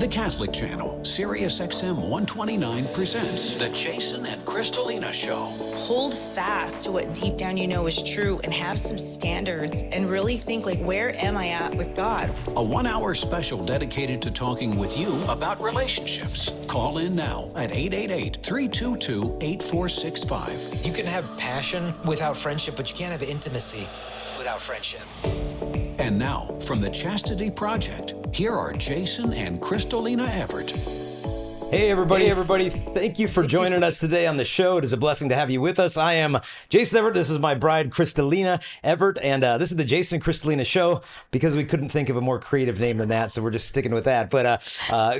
The Catholic Channel, Sirius XM 129 presents The Jason and Crystalina Show. Hold fast to what deep down you know is true and have some standards and really think, like, where am I at with God? A 1-hour special dedicated to talking with you about relationships. Call in now at 888-322-8465. You can have passion without friendship, but you can't have intimacy without friendship. And now, from the Chastity Project, here are Jason and Crystalina Everett. Hey everybody. Thank you for joining us today on the show. It is a blessing to have you with us. I am Jason Everett. This is my bride, Crystalina Everett. And this is the Jason and Crystalina Show because we couldn't think of a more creative name than that. So we're just sticking with that. But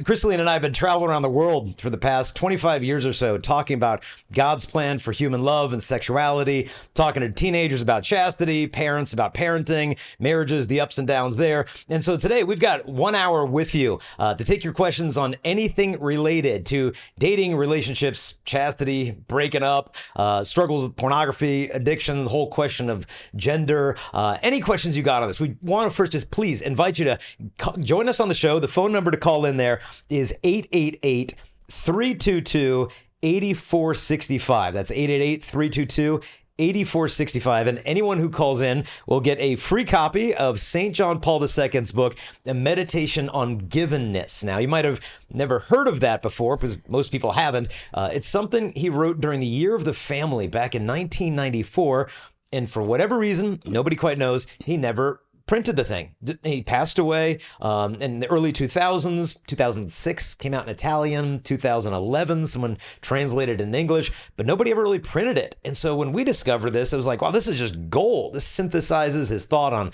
Crystalina and I have been traveling around the world for the past 25 years or so, talking about God's plan for human love and sexuality, talking to teenagers about chastity, parents about parenting, marriages, the ups and downs there. And so today we've got 1 hour with you to take your questions on anything related to dating, relationships, chastity, breaking up, struggles with pornography, addiction, the whole question of gender, any questions you got on this. We want to first just please invite you to join us on the show. The phone number to call in there is 888-322-8465. That's 888-322-8465. 8465, and anyone who calls in will get a free copy of St. John Paul II's book, A Meditation on Givenness. Now, you might have never heard of that before because most people haven't. It's something he wrote during the Year of the Family back in 1994, and for whatever reason, nobody quite knows, he never printed the thing. He passed away in the early 2000s. 2006 came out in Italian. 2011, someone translated it in English, but nobody ever really printed it. And so when we discovered this, it was like, wow, this is just gold. This synthesizes his thought on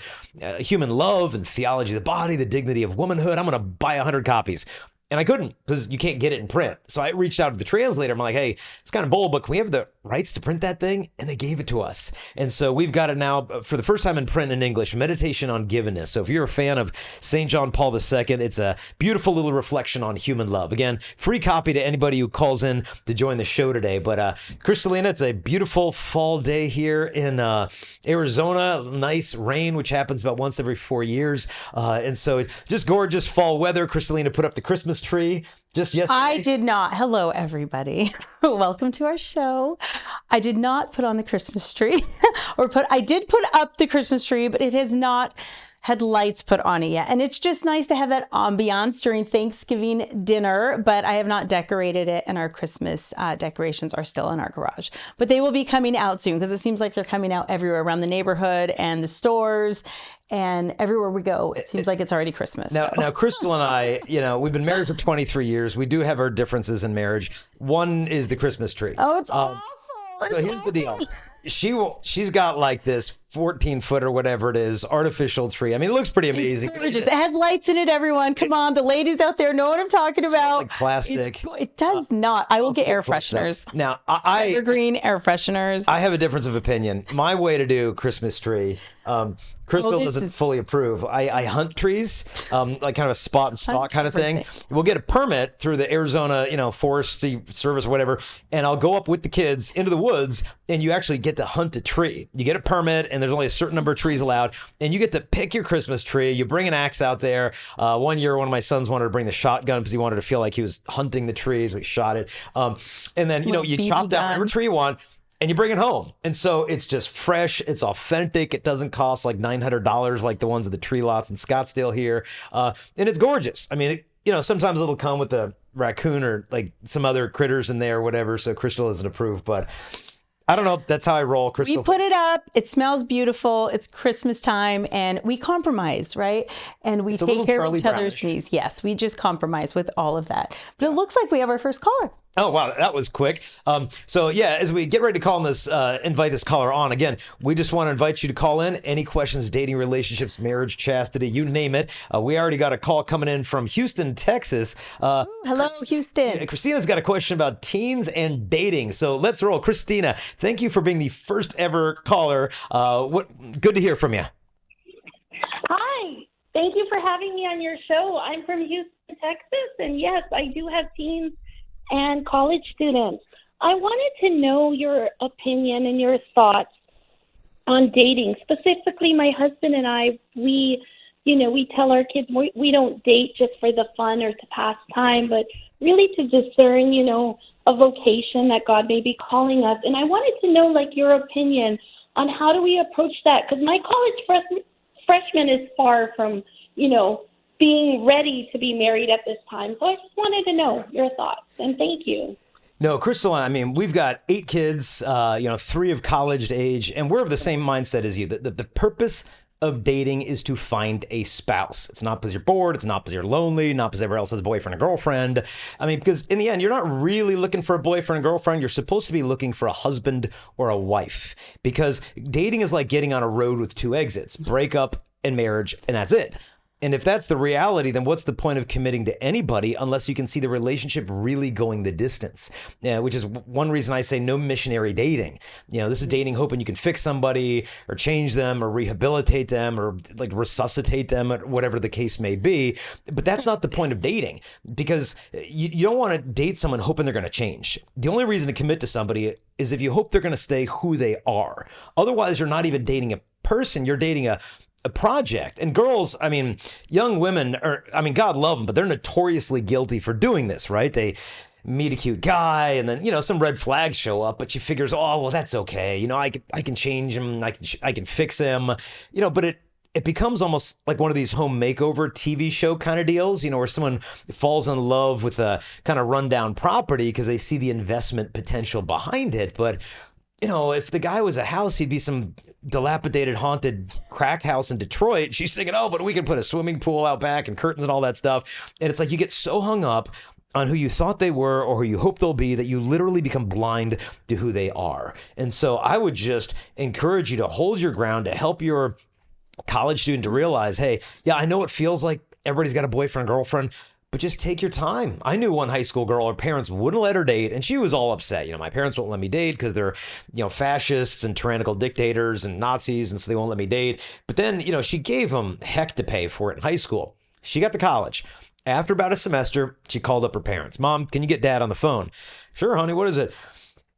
human love and theology of the body, the dignity of womanhood. I'm going to buy 100 copies. And I couldn't because you can't get it in print. So I reached out to the translator. I'm like, hey, it's kind of bold, but can we have the rights to print that thing? And they gave it to us. And so we've got it now for the first time in print in English, Meditation on Givenness. So if you're a fan of St. John Paul II, it's a beautiful little reflection on human love. Again, free copy to anybody who calls in to join the show today. But Crystalina, it's a beautiful fall day here in Arizona. Nice rain, which happens about once every 4 years. And so just gorgeous fall weather. Crystalina put up the Christmas tree just yesterday. I did not. Hello, everybody. Welcome to our show. I did not put on the Christmas tree I did put up the Christmas tree, but it has not had lights put on it yet. And it's just nice to have that ambiance during Thanksgiving dinner, but I have not decorated it, and our Christmas decorations are still in our garage. But they will be coming out soon because it seems like they're coming out everywhere around the neighborhood and the stores. And everywhere we go, it seems like it's already Christmas. Now, Crystal and I, we've been married for 23 years. We do have our differences in marriage. One is the Christmas tree. Oh, it's awful. So here's the deal. She's got like this 14-foot or whatever it is, artificial tree. I mean, it looks pretty amazing. It's gorgeous. It has lights in it, everyone. Come on, the ladies out there know what I'm talking about. Like plastic. It does not. I will get air fresheners. Now, evergreen air fresheners. I have a difference of opinion. My way to do Christmas tree, Crystal doesn't fully approve. I hunt trees, like kind of a spot and stalk kind of thing. We'll get a permit through the Arizona, Forestry Service or whatever, and I'll go up with the kids into the woods, and you actually get to hunt a tree. You get a permit, and there's only a certain number of trees allowed, and you get to pick your Christmas tree. You bring an axe out there. One year, one of my sons wanted to bring the shotgun because he wanted to feel like he was hunting the trees. We shot it, and then you chop down whatever tree you want, and you bring it home. And so it's just fresh. It's authentic. It doesn't cost like $900 like the ones at the tree lots in Scottsdale here. And it's gorgeous. I mean, sometimes it'll come with a raccoon or like some other critters in there or whatever. So Crystal isn't approved, but I don't know. That's how I roll, Crystal. We put it up. It smells beautiful. It's Christmas time, and we compromise, right? And we take care of each other's needs. Yes, we just compromise with all of that. But it looks like we have our first caller. Oh, wow. That was quick. So, yeah, as we get ready to call on this, invite this caller on, again, we just want to invite you to call in. Any questions, dating, relationships, marriage, chastity, you name it. We already got a call coming in from Houston, Texas. Hello, Houston. Christina's got a question about teens and dating. So let's roll. Christina, thank you for being the first ever caller. Good to hear from you. Hi. Thank you for having me on your show. I'm from Houston, Texas, and yes, I do have teens and college students. I wanted to know your opinion and your thoughts on dating. Specifically, my husband and I, we we tell our kids we don't date just for the fun or to pass time, but really to discern, a vocation that God may be calling us. And I wanted to know, like, your opinion on how do we approach that? Because my college freshman is far from, being ready to be married at this time. So I just wanted to know your thoughts, and thank you. No, Crystalina, I mean, we've got 8 kids, 3 of college age, and we're of the same mindset as you. The purpose of dating is to find a spouse. It's not because you're bored. It's not because you're lonely, not because everybody else has a boyfriend or girlfriend. I mean, because in the end, you're not really looking for a boyfriend or girlfriend. You're supposed to be looking for a husband or a wife, because dating is like getting on a road with 2 exits, breakup and marriage, and that's it. And if that's the reality, then what's the point of committing to anybody unless you can see the relationship really going the distance? Which is one reason I say no missionary dating. This is dating hoping you can fix somebody or change them or rehabilitate them or like resuscitate them, or whatever the case may be. But that's not the point of dating, because you don't want to date someone hoping they're going to change. The only reason to commit to somebody is if you hope they're going to stay who they are. Otherwise, you're not even dating a person. You're dating a project. And girls, I mean, young women God love them, but they're notoriously guilty for doing this, right? They meet a cute guy and then, some red flags show up, but she figures, oh, well, that's okay. I can change him. I can fix him, but it becomes almost like one of these home makeover TV show kind of deals, where someone falls in love with a kind of rundown property because they see the investment potential behind it. But if the guy was a house, he'd be some dilapidated, haunted crack house in Detroit. She's thinking, oh, but we can put a swimming pool out back and curtains and all that stuff. And it's like you get so hung up on who you thought they were or who you hope they'll be that you literally become blind to who they are. And so I would just encourage you to hold your ground, to help your college student to realize, hey, yeah, I know it feels like everybody's got a boyfriend, girlfriend, but just take your time. I knew one high school girl, her parents wouldn't let her date, and she was all upset. My parents won't let me date because they're, fascists and tyrannical dictators and Nazis, and so they won't let me date. But then, she gave them heck to pay for it in high school. She got to college. After about a semester, she called up her parents. Mom, can you get Dad on the phone? Sure, honey, what is it?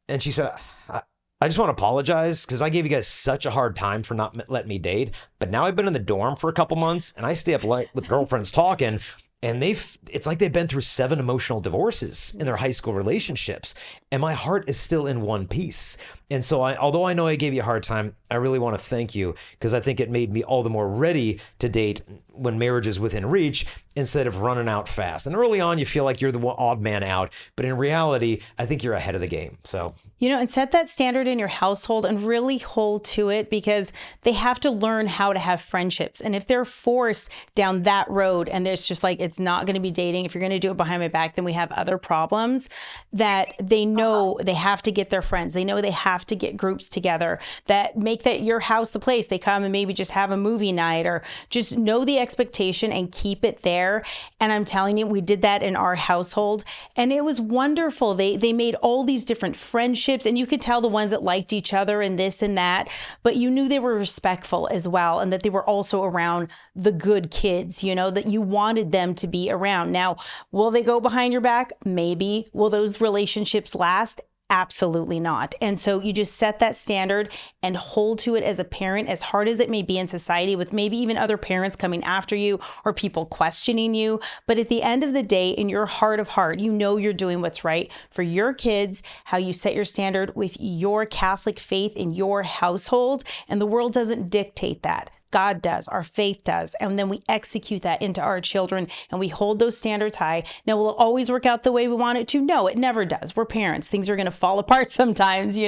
And she said, I just want to apologize because I gave you guys such a hard time for not letting me date. But now I've been in the dorm for a couple months, and I stay up late with girlfriends talking. And it's like they've been through 7 emotional divorces in their high school relationships. And my heart is still in one piece. And so although I know I gave you a hard time, I really want to thank you, because I think it made me all the more ready to date when marriage is within reach instead of running out fast. And early on, you feel like you're the odd man out. But in reality, I think you're ahead of the game. So, and set that standard in your household and really hold to it, because they have to learn how to have friendships. And if they're forced down that road and there's just like, it's not going to be dating, if you're going to do it behind my back, then we have other problems, that they know they have to get their friends. They know they have to get groups together that make that your house the place. They come and maybe just have a movie night, or just know the expectation and keep it there. And I'm telling you, we did that in our household, and it was wonderful. They made all these different friendships, and you could tell the ones that liked each other and this and that, but you knew they were respectful as well, and that they were also around the good kids, that you wanted them to be around. Now, will they go behind your back? Maybe. Will those relationships last? Absolutely not. And so you just set that standard and hold to it as a parent, as hard as it may be in society, with maybe even other parents coming after you or people questioning you. But at the end of the day, in your heart of heart, you're doing what's right for your kids, how you set your standard with your Catholic faith in your household. And the world doesn't dictate that. God does, our faith does, and then we execute that into our children, and we hold those standards high. Now, will it always work out the way we want it to? No, it never does. We're parents. Things are going to fall apart sometimes,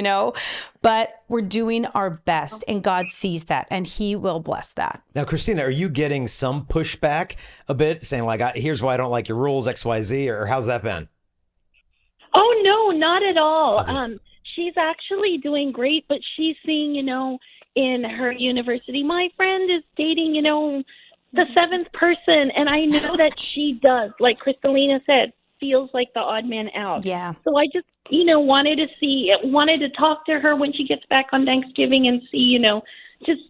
but we're doing our best, and God sees that, and He will bless that. Now, Christina, are you getting some pushback a bit, saying like, here's why I don't like your rules, X, Y, Z, or how's that been? Oh, no, not at all. Okay. She's actually doing great, but she's seeing, in her university, my friend is dating, the 7th person. And I know that she does, like Crystalina said, feels like the odd man out. Yeah. So I just, wanted to talk to her when she gets back on Thanksgiving and see, just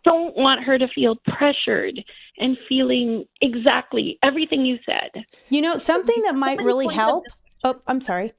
don't want her to feel pressured and feeling exactly everything you said. Something that might really help. Oh, I'm sorry.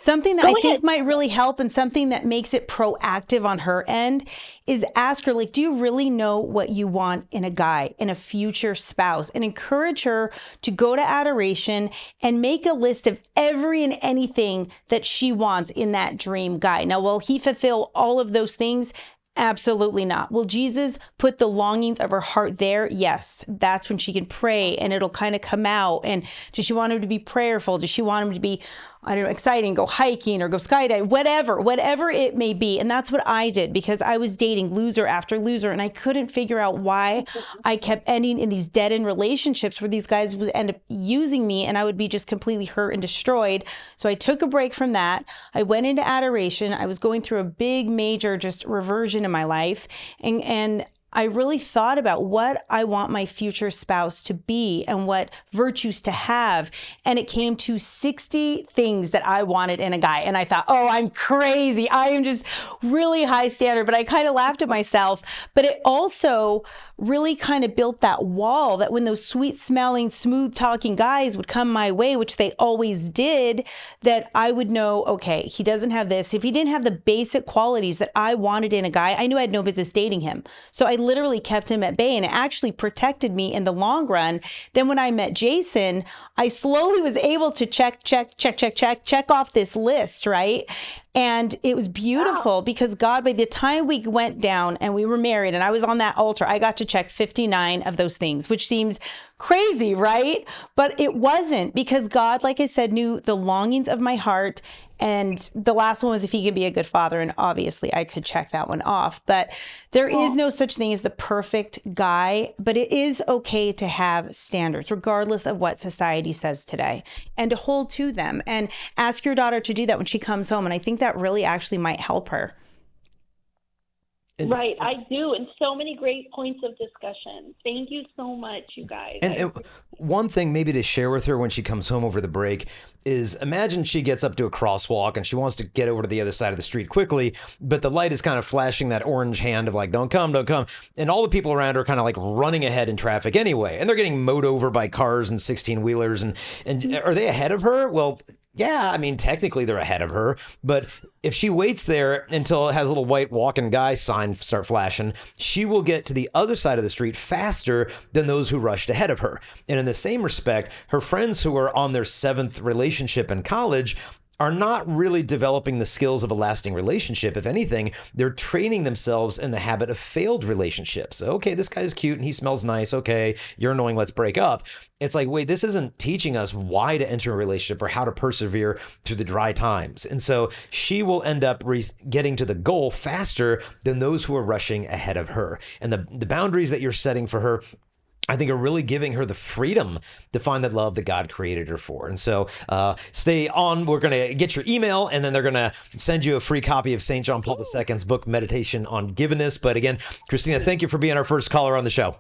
Something that Go I ahead. think might really help and something that makes it proactive on her end is ask her, like, do you really know what you want in a guy, in a future spouse? And encourage her to go to adoration and make a list of every and anything that she wants in that dream guy. Now, will he fulfill all of those things? Absolutely not. Will Jesus put the longings of her heart there? Yes. That's when she can pray and it'll kind of come out. And does she want him to be prayerful? Does she want him to be, I don't know, exciting, go hiking or go skydiving, whatever it may be. And that's what I did because I was dating loser after loser and I couldn't figure out why I kept ending in these dead end relationships where these guys would end up using me and I would be just completely hurt and destroyed. So I took a break from that. I went into adoration. I was going through a big, major just reversion in my life. And I really thought about what I want my future spouse to be and what virtues to have. And it came to 60 things that I wanted in a guy. And I thought, oh, I'm crazy. I am just really high standard. But I kind of laughed at myself. But it also really kind of built that wall that when those sweet smelling, smooth talking guys would come my way, which they always did, that I would know, okay, he doesn't have this. If he didn't have the basic qualities that I wanted in a guy, I knew I had no business dating him. So I literally kept him at bay and it actually protected me in the long run. Then when I met Jason, I slowly was able to check off this list, right? And it was beautiful because God, by the time we went down and we were married and I was on that altar, I got to check 59 of those things, which seems crazy, right? But it wasn't because God, like I said, knew the longings of my heart. And the last one was if he could be a good father. And obviously I could check that one off. But there is no such thing as the perfect guy. But it is okay to have standards, regardless of what society says today, and to hold to them and ask your daughter to do that when she comes home. And I think that really actually might help her. Right, I do. And so many great points of discussion. Thank you so much, you guys. And one thing maybe to share with her when she comes home over the break is imagine she gets up to a crosswalk and she wants to get over to the other side of the street quickly, but the light is kind of flashing that orange hand of like, don't come. And all the people around her are kind of like running ahead in traffic anyway. And they're getting mowed over by cars and 16-wheelers. And are they ahead of her? Well, yeah, I mean, technically they're ahead of her, but if she waits there until it has a little white walking guy sign start flashing, she will get to the other side of the street faster than those who rushed ahead of her. And in the same respect, her friends who are on their 7th relationship in college are not really developing the skills of a lasting relationship. If anything, they're training themselves in the habit of failed relationships. Okay, this guy's cute and he smells nice. Okay, you're annoying. Let's break up. It's like, wait, this isn't teaching us why to enter a relationship or how to persevere through the dry times. And so she will end up getting to the goal faster than those who are rushing ahead of her. And the boundaries that you're setting for her, I think, are really giving her the freedom to find that love that God created her for. And so stay on. We're going to get your email, and then they're going to send you a free copy of St. John Paul II's book, Meditation on Givenness. But again, Christina, thank you for being our first caller on the show.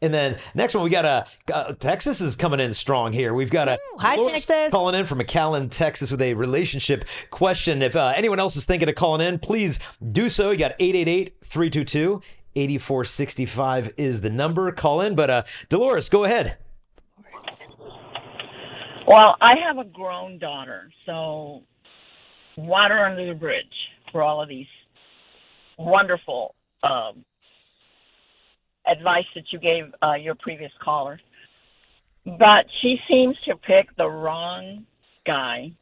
And then next one, we got Texas is coming in strong here. We've got a Hi, Texas. calling in from McAllen, Texas with a relationship question. If anyone else is thinking of calling in, please do so. You got 888-322-8465 is the number. Call in. But Dolores, go ahead. Well, I have a grown daughter, so water under the bridge for all of these wonderful advice that you gave your previous caller. But she seems to pick the wrong guy,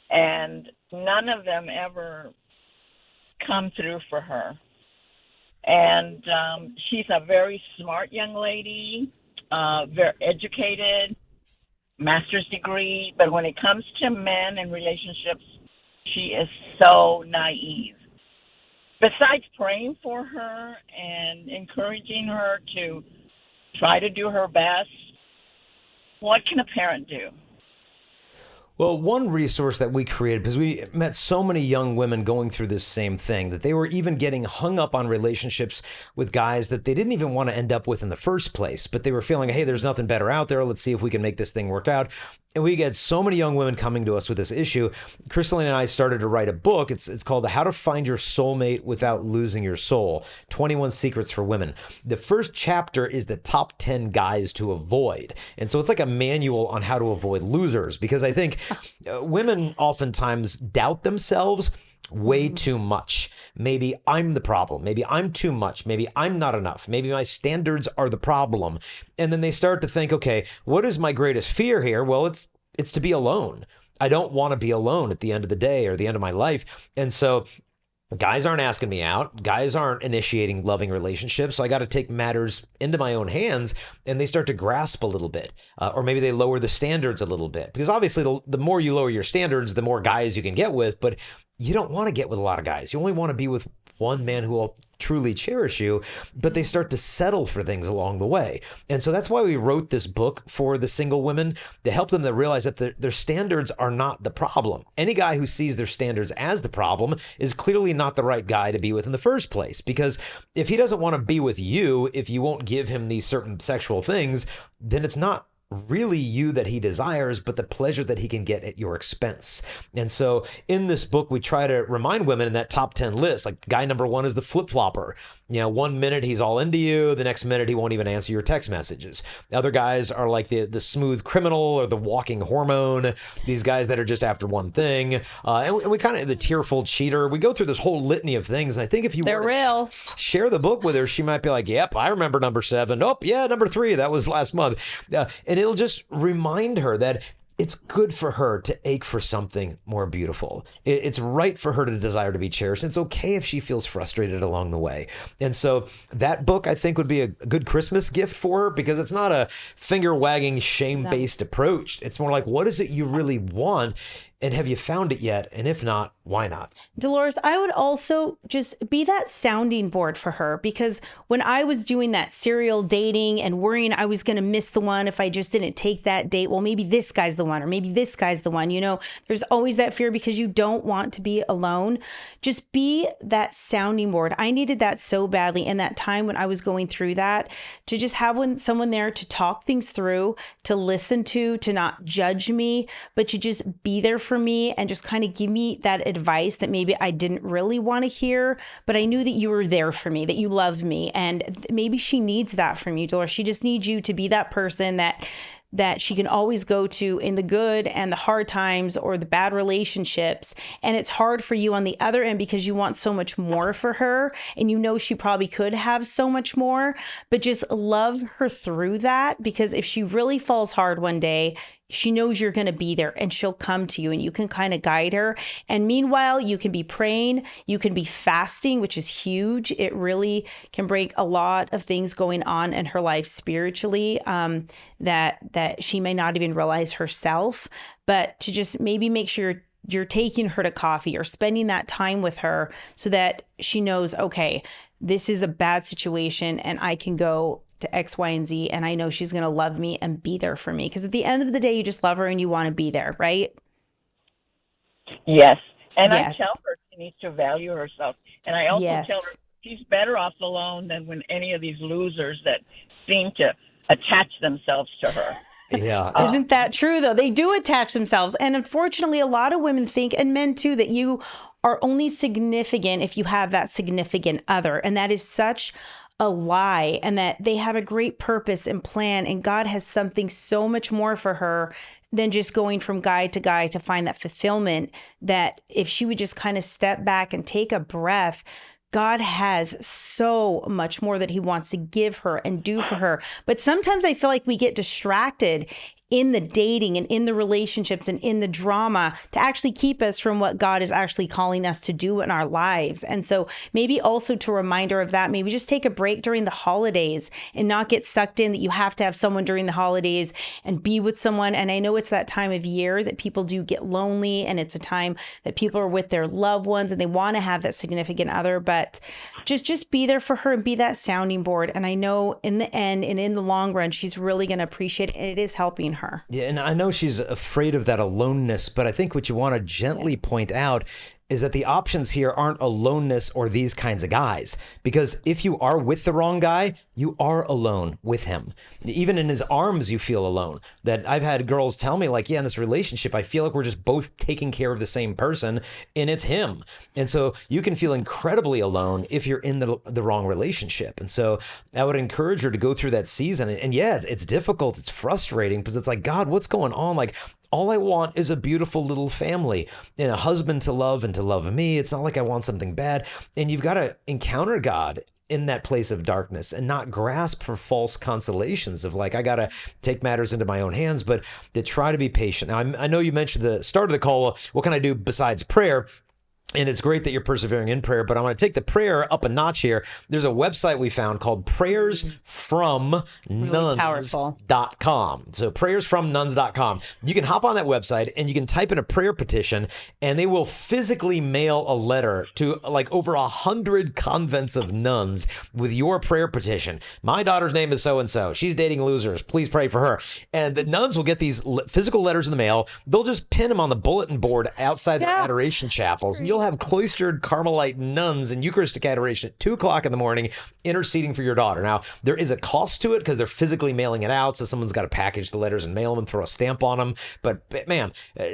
and none of them ever come through for her. And she's a very smart young lady, very educated, master's degree, but when it comes to men and relationships, she is so naive. Besides praying for her and encouraging her to try to do her best, what can a parent do? Well, one resource that we created, because we met so many young women going through this same thing, that they were even getting hung up on relationships with guys that they didn't even want to end up with in the first place, but they were feeling, hey, there's nothing better out there. Let's see if we can make this thing work out. And we get so many young women coming to us with this issue. Crystalina and I started to write a book. It's called How to Find Your Soulmate Without Losing Your Soul, 21 Secrets for Women. The first chapter is the top 10 guys to avoid. And so it's like a manual on how to avoid losers, because I think women oftentimes doubt themselves way too much. Maybe I'm the problem. Maybe I'm too much. Maybe I'm not enough. Maybe my standards are the problem. And then they start to think, okay, what is my greatest fear here? Well, it's to be alone. I don't want to be alone at the end of the day or the end of my life. And so guys aren't asking me out. Guys aren't initiating loving relationships. So I got to take matters into my own hands, and they start to grasp a little bit. Or maybe they lower the standards a little bit, because obviously the more you lower your standards, the more guys you can get with. But you don't want to get with a lot of guys. You only want to be with one man who will truly cherish you, but they start to settle for things along the way. And so that's why we wrote this book for the single women, to help them to realize that their standards are not the problem. Any guy who sees their standards as the problem is clearly not the right guy to be with in the first place, because if he doesn't want to be with you, if you won't give him these certain sexual things, then it's not really you that he desires, but the pleasure that he can get at your expense. And so in this book, we try to remind women in that top 10 list, like guy number 1 is the flip-flopper. You know, one minute he's all into you, the next minute he won't even answer your text messages. Other guys are like the smooth criminal or the walking hormone, these guys that are just after one thing. And we kind of, the tearful cheater, we go through this whole litany of things. And I think if you They're were to real. share the book with her, she might be like, yep, I remember number 7. Oh, yeah, number 3, that was last month. And it'll just remind her that it's good for her to ache for something more beautiful. It's right for her to desire to be cherished. It's okay if she feels frustrated along the way. And so that book, I think, would be a good Christmas gift for her, because it's not a finger-wagging, shame-based approach. It's more like, what is it you really want? And have you found it yet? And if not, why not? Dolores, I would also just be that sounding board for her, because when I was doing that serial dating and worrying I was going to miss the one if I just didn't take that date, well, maybe this guy's the one, or maybe this guy's the one, you know, there's always that fear because you don't want to be alone. Just be that sounding board. I needed that so badly in that time when I was going through that, to just have someone there to talk things through, to listen to not judge me, but to just be there for me and just kind of give me that advice that maybe I didn't really want to hear, but I knew that you were there for me, that you loved me. And maybe she needs that from you, Dolores. She just needs you to be that person that she can always go to in the good and the hard times or the bad relationships. And it's hard for you on the other end because you want so much more for her, and you know she probably could have so much more, but just love her through that, because if she really falls hard one day, she knows you're going to be there and she'll come to you and you can kind of guide her. And meanwhile, you can be praying, you can be fasting, which is huge. It really can break a lot of things going on in her life spiritually, that she may not even realize herself, but to just maybe make sure you're taking her to coffee or spending that time with her so that she knows, okay, this is a bad situation and I can go to X, Y, and Z, and I know she's going to love me and be there for me. Because at the end of the day, you just love her and you want to be there, right? Yes. And Yes. I tell her she needs to value herself. And I also Yes. tell her she's better off alone than when any of these losers that seem to attach themselves to her. Yeah. Isn't that true, though? They do attach themselves. And unfortunately, a lot of women think, and men too, that you are only significant if you have that significant other. And that is such a lie, and that they have a great purpose and plan, and God has something so much more for her than just going from guy to find that fulfillment. That if she would just kind of step back and take a breath, God has so much more that he wants to give her and do for her. But sometimes I feel like we get distracted in the dating and in the relationships and in the drama to actually keep us from what God is actually calling us to do in our lives. And so maybe also to remind her of that, maybe just take a break during the holidays and not get sucked in that you have to have someone during the holidays and be with someone. And I know it's that time of year that people do get lonely, and it's a time that people are with their loved ones and they want to have that significant other, but just be there for her and be that sounding board. And I know in the end and in the long run, she's really going to appreciate it, and it is helping her. Yeah, and I know she's afraid of that aloneness, but I think what you want to gently point out is that the options here aren't aloneness or these kinds of guys. Because if you are with the wrong guy, you are alone with him. Even in his arms, you feel alone. That I've had girls tell me, like, yeah, in this relationship, I feel like we're just both taking care of the same person, and it's him. And so you can feel incredibly alone if you're in the wrong relationship. And so I would encourage her to go through that season. And yeah, it's difficult. It's frustrating because it's like, God, what's going on? Like, all I want is a beautiful little family and a husband to love and to love me. It's not like I want something bad. And you've got to encounter God in that place of darkness and not grasp for false consolations of like, I got to take matters into my own hands, but to try to be patient. Now, I know you mentioned the start of the call, what can I do besides prayer? And it's great that you're persevering in prayer, but I want to take the prayer up a notch here. There's a website we found called prayersfromnuns.com. So prayersfromnuns.com. You can hop on that website and you can type in a prayer petition and they will physically mail a letter to like over 100 convents of nuns with your prayer petition. My daughter's name is so-and-so. She's dating losers. Please pray for her. And the nuns will get these physical letters in the mail. They'll just pin them on the bulletin board outside their adoration chapels. And you'll have cloistered Carmelite nuns in Eucharistic adoration at 2:00 in the morning interceding for your daughter. Now, there is a cost to it because they're physically mailing it out, so someone's got to package the letters and mail them and throw a stamp on them. But man,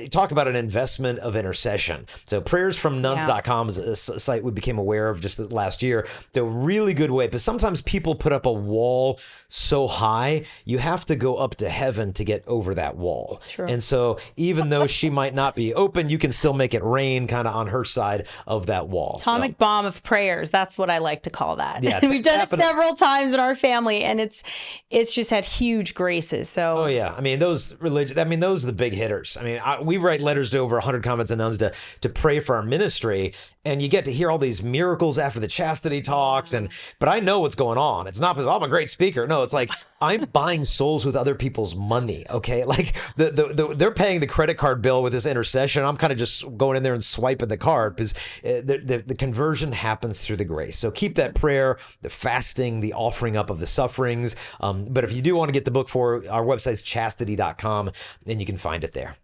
talk about an investment of intercession. So prayersfromnuns.com is a site we became aware of just last year. It's a really good way, but sometimes people put up a wall so high, you have to go up to heaven to get over that wall. Sure. And so even though she might not be open, you can still make it rain kind of on her side of that wall. Atomic bomb of prayers. That's what I like to call that. Yeah, we've done it several times in our family, and it's just had huge graces. So oh yeah, I mean those those are the big hitters. I mean we write letters to over 100 convents and nuns to pray for our ministry, and you get to hear all these miracles after the chastity talks. But I know what's going on. It's not because I'm a great speaker. No, it's like I'm buying souls with other people's money. Okay, like they're paying the credit card bill with this intercession. I'm kind of just going in there and swiping the card because the conversion happens through the grace. So keep that prayer, the fasting, the offering up of the sufferings. But if you do want to get the book, for our website's chastity.com, and you can find it there.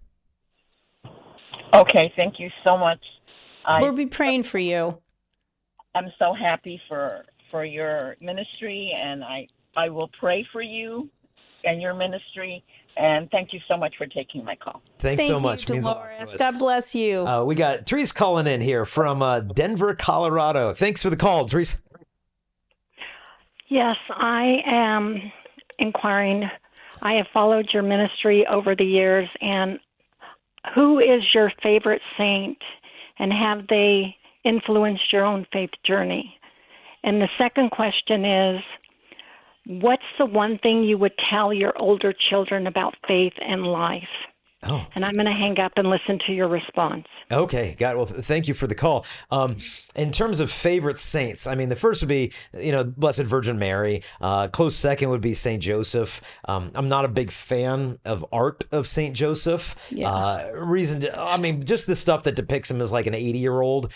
Okay, thank you so much. We'll be praying for you. I'm so happy for your ministry, and I will pray for you and your ministry. And thank you so much for taking my call. Thanks so much. Thank you, Dolores. God bless you. We got Therese calling in here from Denver, Colorado. Thanks for the call, Therese. Yes, I am inquiring. I have followed your ministry over the years, and who is your favorite saint, and have they influenced your own faith journey? And the second question is, what's the one thing you would tell your older children about faith and life? Oh. And I'm going to hang up and listen to your response. Okay, got it. Well, thank you for the call. In terms of favorite saints, I mean, the first would be, Blessed Virgin Mary. Close second would be Saint Joseph. I'm not a big fan of art of Saint Joseph. Yeah. Just the stuff that depicts him as like an 80-year-old.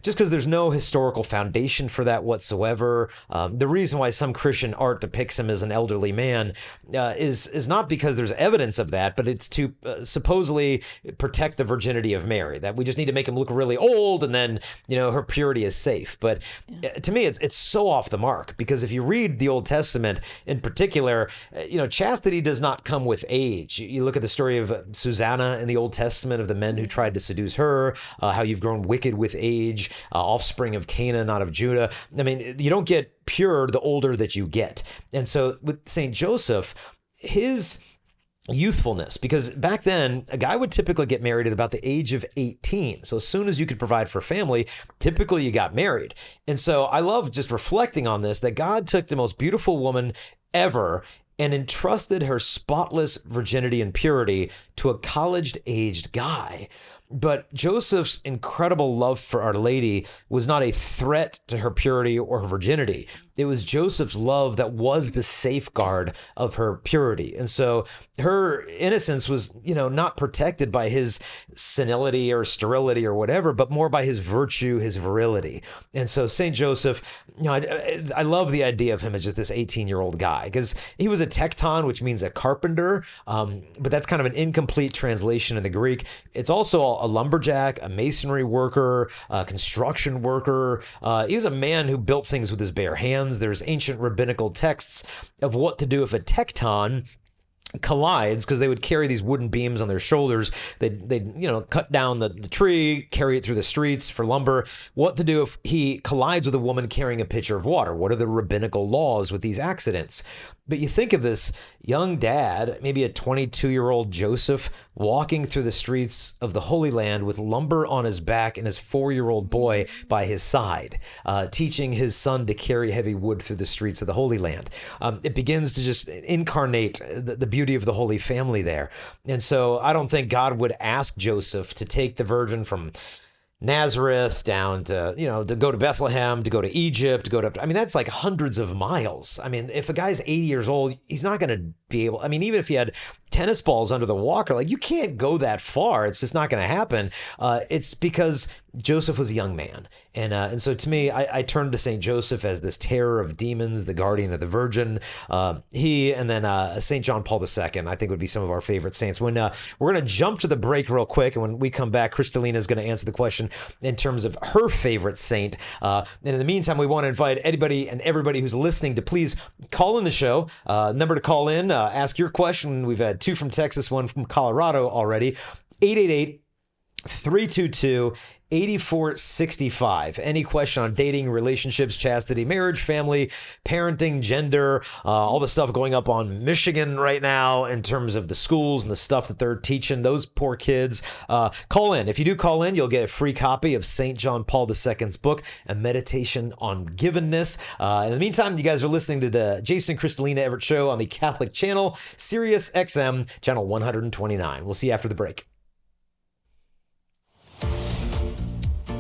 Just because there's no historical foundation for that whatsoever. The reason why some Christian art depicts him as an elderly man is not because there's evidence of that, but it's to supposedly protect the virginity of Mary, that we just need to make him look really old and then, her purity is safe. But to me, it's so off the mark, because if you read the Old Testament in particular, chastity does not come with age. You look at the story of Susanna in the Old Testament, of the men who tried to seduce her, how you've grown wicked with age, offspring of Canaan, not of Judah. I mean, you don't get pure the older that you get. And so with Saint Joseph, his youthfulness, because back then a guy would typically get married at about the age of 18. So as soon as you could provide for family, typically you got married. And so I love just reflecting on this, that God took the most beautiful woman ever and entrusted her spotless virginity and purity to a college-aged guy. But Joseph's incredible love for Our Lady was not a threat to her purity or her virginity. it was Joseph's love that was the safeguard of her purity. And so her innocence was, not protected by his senility or sterility or whatever, but more by his virtue, his virility. And so St. Joseph, I love the idea of him as just this 18-year-old guy, because he was a tekton, which means a carpenter, but that's kind of an incomplete translation in the Greek. It's also a lumberjack, a masonry worker, a construction worker. He was a man who built things with his bare hands. There's ancient rabbinical texts of what to do if a tekton collides, because they would carry these wooden beams on their shoulders. They'd cut down the tree, carry it through the streets for lumber. What to do if he collides with a woman carrying a pitcher of water? What are the rabbinical laws with these accidents? But you think of this young dad, maybe a 22-year-old Joseph, walking through the streets of the Holy Land with lumber on his back and his 4-year-old boy by his side, teaching his son to carry heavy wood through the streets of the Holy Land. It begins to just incarnate the beauty of the Holy Family there. And so I don't think God would ask Joseph to take the virgin from Nazareth down to, to go to Bethlehem, to go to Egypt, that's like hundreds of miles. I mean, if a guy's 80 years old, he's not going to be able, even if he had tennis balls under the walker, you can't go that far. It's just not going to happen. It's because Joseph was a young man. And so to me, I turn to St. Joseph as this terror of demons, the guardian of the Virgin. He and then St. John Paul II, I think would be some of our favorite saints. When we're going to jump to the break real quick, and when we come back, Crystalina is going to answer the question in terms of her favorite saint. And in the meantime, we want to invite anybody and everybody who's listening to please call in the show. Number to call in, ask your question. We've had 2 from Texas, 1 from Colorado already. 888-322-8465. Any question on dating, relationships, chastity, marriage, family, parenting, gender, all the stuff going up on Michigan right now in terms of the schools and the stuff that they're teaching those poor kids. Call in. If you do call in, you'll get a free copy of St. John Paul II's book, A Meditation on Givenness. In the meantime, you guys are listening to the Jason and Crystalina Everett Show on the Catholic Channel, Sirius XM, channel 129. We'll see you after the break.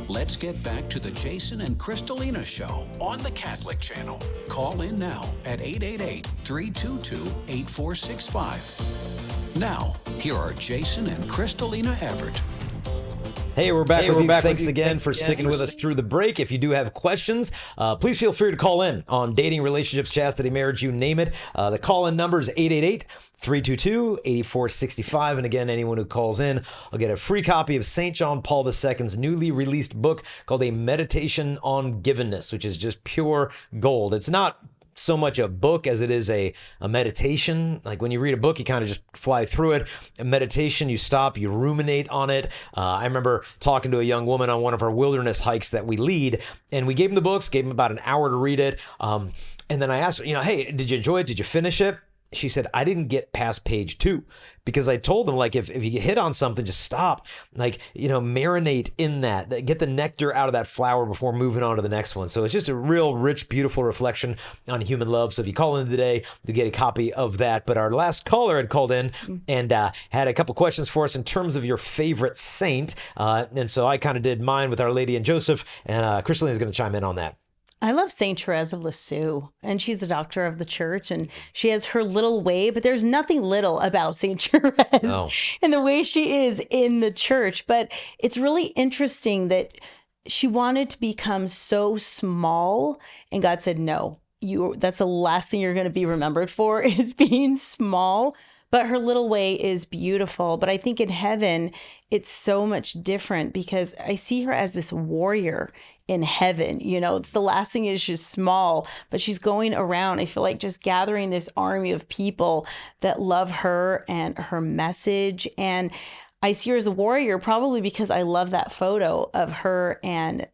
Let's get back to the Jason and Crystalina Show on the Catholic Channel. Call in now at 888-322-8465. Now, here are Jason and Crystalina Everett. Hey, we're back with you. Thanks again for sticking with us through the break. If you do have questions, please feel free to call in on dating, relationships, chastity, marriage, you name it. The call-in number is 888-322-8465. And again, anyone who calls in will get a free copy of St. John Paul II's newly released book called A Meditation on Givenness, which is just pure gold. It's not so much a book as it is a meditation. Like when you read a book, you kind of just fly through it. A meditation, you stop, you ruminate on it. I remember talking to a young woman on one of our wilderness hikes that we lead, and we gave him the books, gave him about an hour to read it. And then I asked her, hey, did you enjoy it? Did you finish it? She said, I didn't get past page 2 because I told them, if you hit on something, just stop, marinate in that, get the nectar out of that flower before moving on to the next one. So it's just a real rich, beautiful reflection on human love. So if you call in today, you get a copy of that. But our last caller had called in and had a couple questions for us in terms of your favorite saint. And so I kind of did mine with Our Lady and Joseph, and Crystalina is going to chime in on that. I love Saint Therese of Lisieux, and she's a doctor of the church, and she has her little way, but there's nothing little about Saint Therese and the way she is in the church. But it's really interesting that she wanted to become so small, and God said, no, that's the last thing you're going to be remembered for is being small. But her little way is beautiful. But I think in heaven, it's so much different because I see her as this warrior in heaven. It's the last thing is she's small, but she's going around, I feel like, just gathering this army of people that love her and her message. And I see her as a warrior probably because I love that photo of her and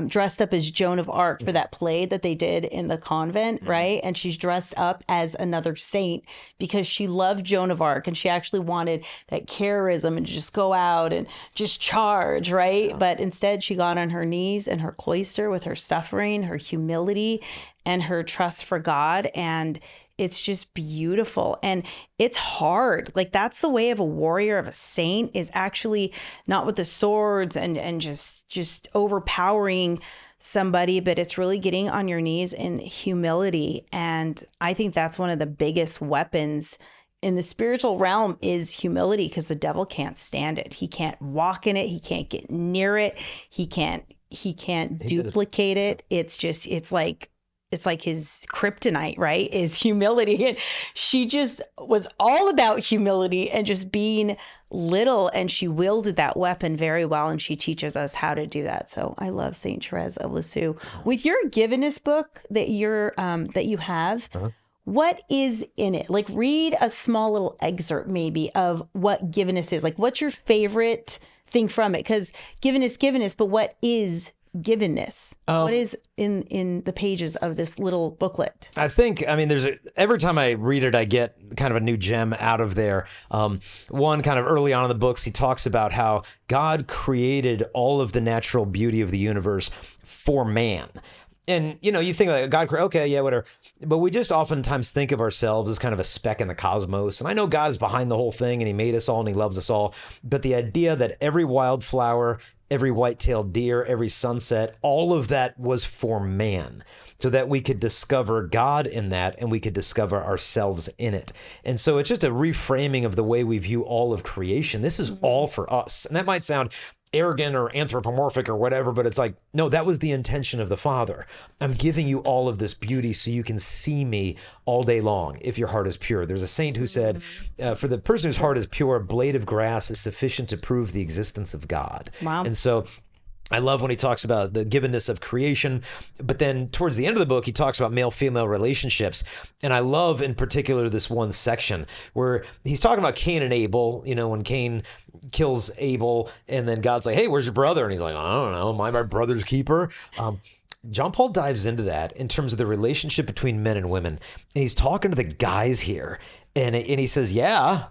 dressed up as Joan of Arc for that play that they did in the convent, right? And she's dressed up as another saint because she loved Joan of Arc and she actually wanted that charism and just go out and just charge, right? Yeah. But instead she got on her knees in her cloister with her suffering, her humility, and her trust for God. And it's just beautiful. And it's hard. That's the way of a warrior, of a saint, is actually not with the swords and just overpowering somebody, but it's really getting on your knees in humility. And I think that's one of the biggest weapons in the spiritual realm is humility, because the devil can't stand it. He can't walk in it. He can't get near it. He can't duplicate it. It's like his kryptonite, right? Is humility. And she just was all about humility and just being little, and she wielded that weapon very well, and she teaches us how to do that. So I love Saint Therese of Lisieux. With your Givenness book that you have, what is in it? Like, read a small little excerpt maybe of what Givenness is. Like, what's your favorite thing from it? Because Givenness, but what is Givenness? What is in the pages of this little booklet? I think, every time I read it, I get kind of a new gem out of there. One, kind of early on in the books, he talks about how God created all of the natural beauty of the universe for man. And, you think like God, okay, yeah, whatever. But we just oftentimes think of ourselves as kind of a speck in the cosmos. And I know God is behind the whole thing, and he made us all and he loves us all. But the idea that every wildflower, every white-tailed deer, every sunset, all of that was for man, so that we could discover God in that and we could discover ourselves in it. And so it's just a reframing of the way we view all of creation. This is all for us. And that might sound arrogant or anthropomorphic or whatever, but it's like, no, that was the intention of the Father. I'm giving you all of this beauty so you can see me all day long if your heart is pure. There's a saint who said, for the person whose heart is pure, a blade of grass is sufficient to prove the existence of God. Wow. And so I love when he talks about the givenness of creation, but then towards the end of the book, he talks about male-female relationships. And I love in particular this one section where he's talking about Cain and Abel, when Cain kills Abel, and then God's like, hey, where's your brother? And he's like, I don't know, am I my brother's keeper? John Paul dives into that in terms of the relationship between men and women. And he's talking to the guys here. And he says, yeah,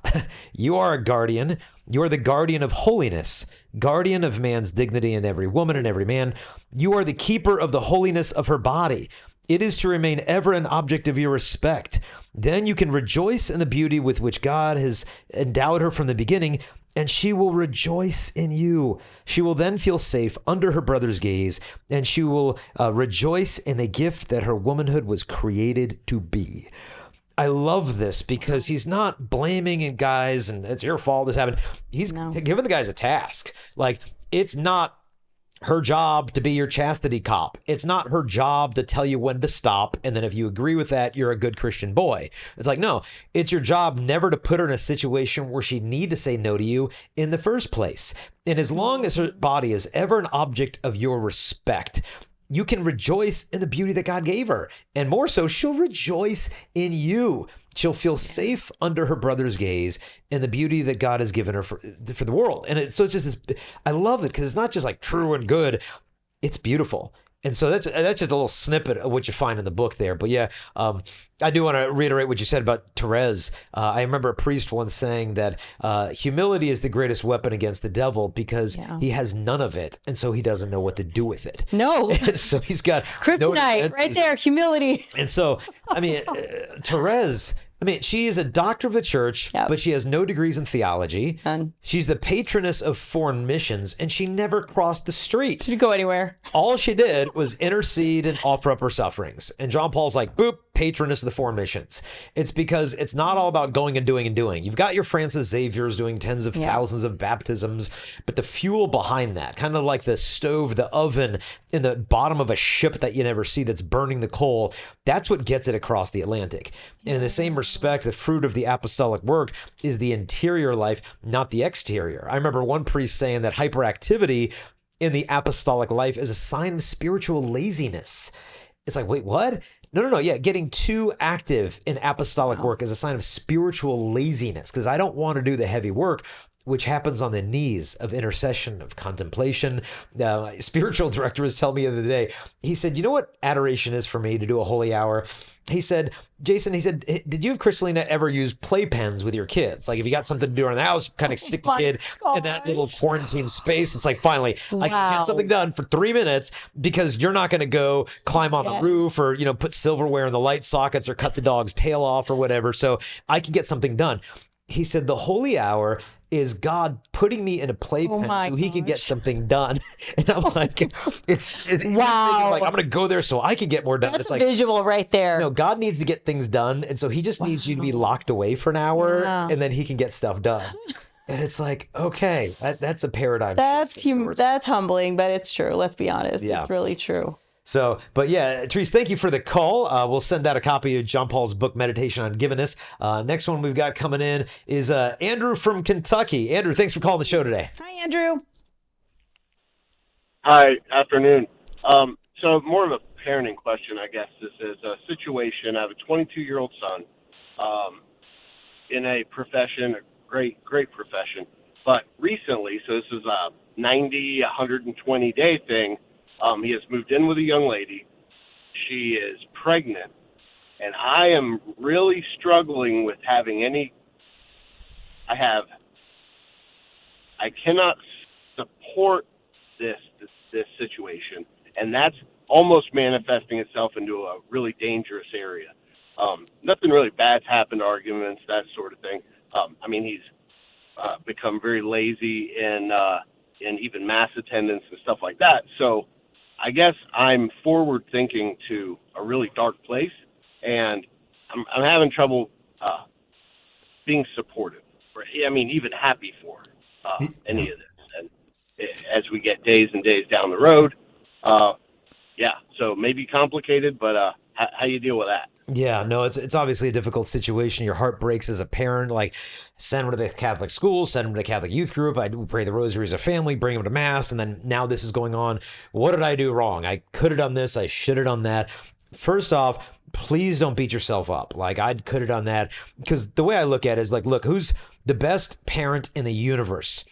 you are a guardian. You are the guardian of holiness, guardian of man's dignity in every woman and every man. You are the keeper of the holiness of her body. It is to remain ever an object of your respect. Then you can rejoice in the beauty with which God has endowed her from the beginning, and she will rejoice in you. She will then feel safe under her brother's gaze, and she will rejoice in the gift that her womanhood was created to be. I love this because he's not blaming guys and it's your fault this happened. He's giving the guys a task. Like, it's not her job to be your chastity cop. It's not her job to tell you when to stop. And then if you agree with that, you're a good Christian boy. It's like, no, it's your job never to put her in a situation where she'd need to say no to you in the first place. And as long as her body is ever an object of your respect, you can rejoice in the beauty that God gave her. And more so, she'll rejoice in you. She'll feel safe under her brother's gaze and the beauty that God has given her for the world. And so it's just this, I love it because it's not just like true and good, it's beautiful. And so that's just a little snippet of what you find in the book there. But yeah, I do want to reiterate what you said about Therese. I remember a priest once saying that humility is the greatest weapon against the devil because he has none of it. And so he doesn't know what to do with it. No. And so he's got kryptonite right there, humility. And so, Therese, she is a doctor of the church, but she has no degrees in theology. None. She's the patroness of foreign missions, and she never crossed the street. She didn't go anywhere. All she did was intercede and offer up her sufferings. And John Paul's like, boop, patroness of the foreign missions. It's because it's not all about going and doing and doing. You've got your Francis Xaviers doing tens of thousands of baptisms, but the fuel behind that, kind of like the stove, the oven in the bottom of a ship that you never see that's burning the coal, that's what gets it across the Atlantic. And in the same respect, the fruit of the apostolic work is the interior life, not the exterior. I remember one priest saying that hyperactivity in the apostolic life is a sign of spiritual laziness. It's like, wait, what? No. Yeah, getting too active in apostolic work is a sign of spiritual laziness because I don't want to do the heavy work, which happens on the knees of intercession, of contemplation. Spiritual director was telling me the other day, he said, you know what adoration is for me to do a holy hour? He said, Jason, did you have Crystalina ever use playpens with your kids? Like if you got something to do around the house, kind of stick the kid in that little quarantine space. It's like, finally, I can get something done for 3 minutes because you're not going to go climb on the roof or, put silverware in the light sockets or cut the dog's tail off or whatever. So I can get something done. he said, the holy hour is God putting me in a playpen so he can get something done. And I'm like, it's wow. Like, I'm going to go there so I can get more done. That's it's a like, visual right there. No, God needs to get things done. And so he just needs you to be locked away for an hour and then he can get stuff done. And it's like, okay, that's a paradigm shift. That's humbling, but it's true. Let's be honest. Yeah. It's really true. So, but yeah, Therese, thank you for the call. We'll send out a copy of John Paul's book, Meditation on Givenness. Next one we've got coming in is Andrew from Kentucky. Andrew, thanks for calling the show today. Hi, Andrew. Hi, afternoon. So more of a parenting question, I guess. This is a situation. I have a 22-year-old son in a profession, a great profession. But recently, so this is a 90, 120-day thing, he has moved in with a young lady. She is pregnant, and I am really struggling with having any. I cannot support this situation, and that's almost manifesting itself into a really dangerous area. Nothing really bad's happened, arguments, that sort of thing. I mean, he's become very lazy in even mass attendance and stuff like that. So I guess I'm forward thinking to a really dark place, and I'm having trouble being supportive. I mean, even happy for any of this. And as we get days and days down the road, so maybe complicated, but how you deal with that? Yeah, no, it's obviously a difficult situation. Your heart breaks as a parent. Like, send him to the Catholic school, send him to the Catholic youth group. I pray the rosary as a family, bring him to mass, and then now this is going on. What did I do wrong? I could have done this. I should have done that. First off, please don't beat yourself up. Like, I could have done that, because the way I look at it is like, look, who's the best parent in the universe?